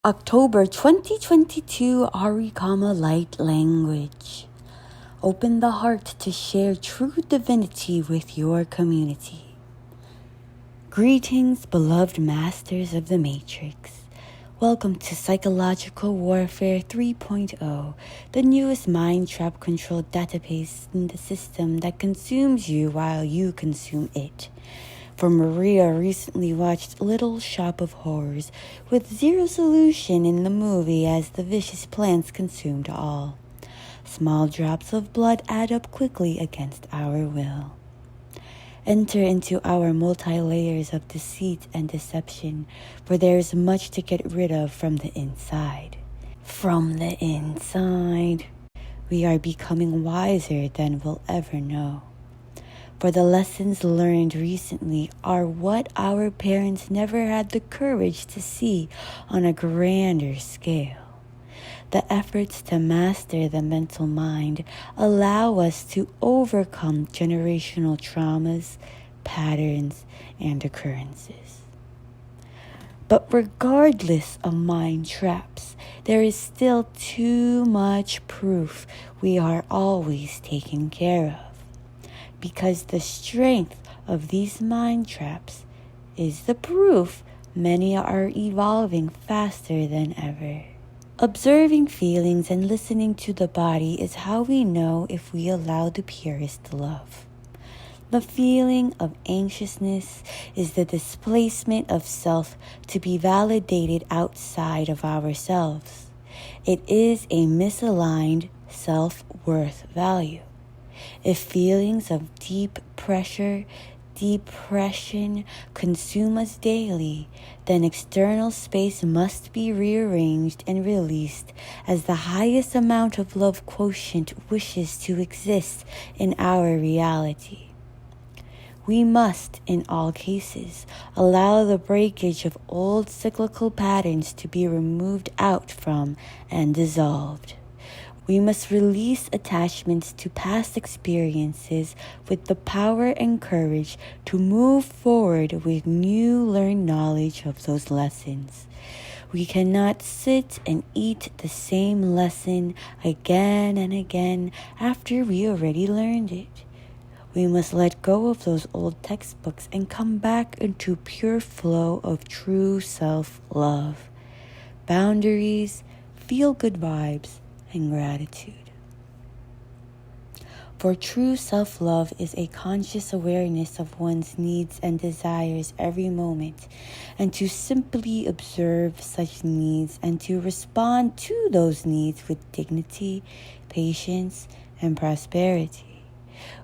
October 2022 Aricama Light Language. Open the heart to share true divinity with your community. Greetings, beloved masters of the Matrix. Welcome to Psychological Warfare 3.0, the newest mind trap control database in the system that consumes you while you consume it. For Maria recently watched Little Shop of Horrors with zero solution in the movie as the vicious plants consumed all. Small drops of blood add up quickly against our will. Enter into our multi-layers of deceit and deception, for there is much to get rid of from the inside. From the inside, we are becoming wiser than we'll ever know. For the lessons learned recently are what our parents never had the courage to see on a grander scale. The efforts to master the mental mind allow us to overcome generational traumas, patterns, and occurrences. But regardless of mind traps, there is still too much proof we are always taken care of. Because the strength of these mind traps is the proof many are evolving faster than ever. Observing feelings and listening to the body is how we know if we allow the purest love. The feeling of anxiousness is the displacement of self to be validated outside of ourselves. It is a misaligned self-worth value. If feelings of deep pressure, depression consume us daily, then external space must be rearranged and released as the highest amount of love quotient wishes to exist in our reality. We must, in all cases, allow the breakage of old cyclical patterns to be removed out from and dissolved. We must release attachments to past experiences with the power and courage to move forward with new learned knowledge of those lessons. We cannot sit and eat the same lesson again and again after we already learned it. We must let go of those old textbooks and come back into pure flow of true self-love, boundaries, feel-good vibes, and gratitude. For true self-love is a conscious awareness of one's needs and desires every moment, and to simply observe such needs and to respond to those needs with dignity, patience, and prosperity.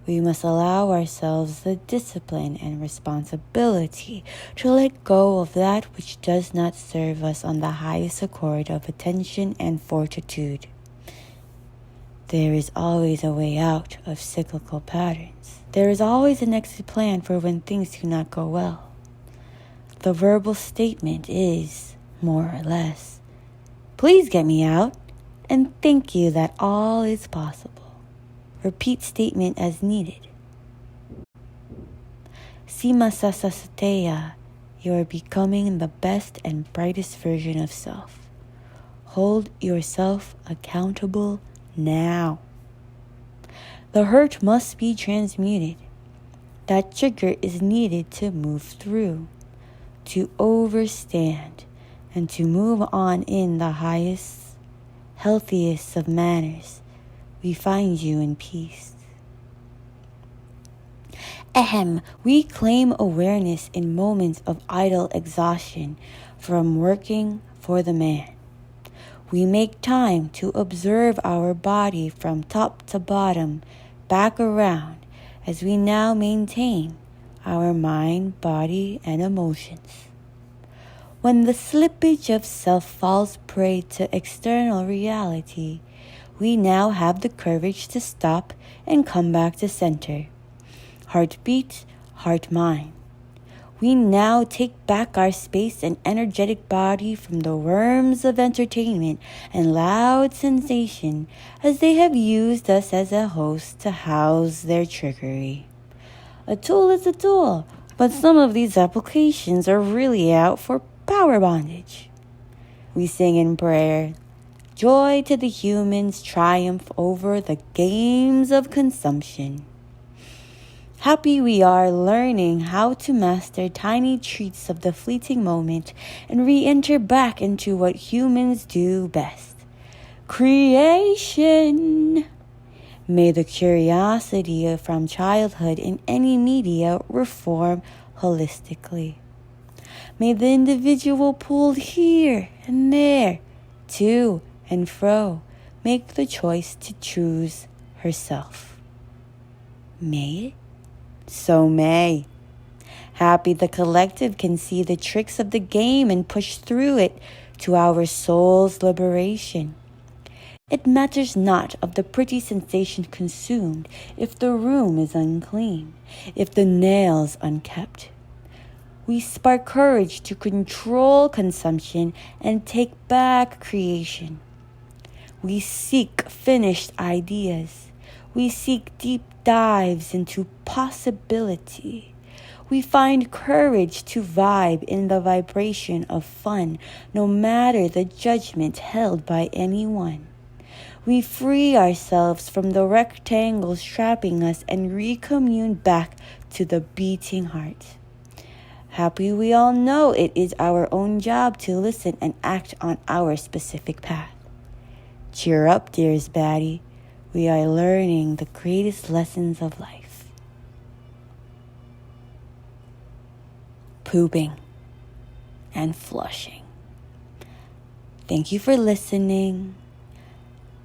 We must allow ourselves the discipline and responsibility to let go of that which does not serve us on the highest accord of attention and fortitude. There is always a way out of cyclical patterns. There is always an exit plan for when things do not go well. The verbal statement is, more or less, please get me out, and thank you that all is possible. Repeat statement as needed. Sima Sasasateya, you are becoming the best and brightest version of self. Hold yourself accountable now. The hurt must be transmuted. That trigger is needed to move through, to overstand, and to move on in the highest, healthiest of manners. We find you in peace. We claim awareness in moments of idle exhaustion from working for the man. We make time to observe our body from top to bottom, back around, as we now maintain our mind, body, and emotions. When the slippage of self falls prey to external reality, we now have the courage to stop and come back to center. Heartbeat, heart-mind. We now take back our space and energetic body from the worms of entertainment and loud sensation as they have used us as a host to house their trickery. A tool is a tool, but some of these applications are really out for power bondage. We sing in prayer. Joy to the humans triumph over the games of consumption. Happy we are learning how to master tiny treats of the fleeting moment and re-enter back into what humans do best. Creation. May the curiosity from childhood in any media reform holistically. May the individual pulled here and there, to and fro, make the choice to choose herself. May it? So may. Happy the collective can see the tricks of the game and push through it to our soul's liberation. It matters not of the pretty sensation consumed if the room is unclean, if the nails unkept. We spark courage to control consumption and take back creation. We seek finished ideas. We seek deep dives into possibility. We find courage to vibe in the vibration of fun, no matter the judgment held by anyone. We free ourselves from the rectangles trapping us and recommune back to the beating heart. Happy we all know it is our own job to listen and act on our specific path. Cheer up, dearest baddie. We are learning the greatest lessons of life. Pooping and flushing. Thank you for listening.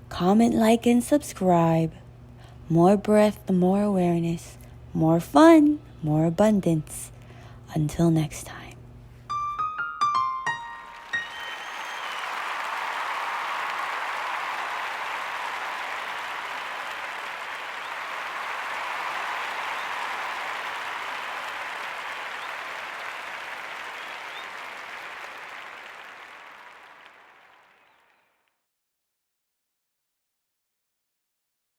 Comment, like, and subscribe. More breath, more awareness, more fun, more abundance. Until next time.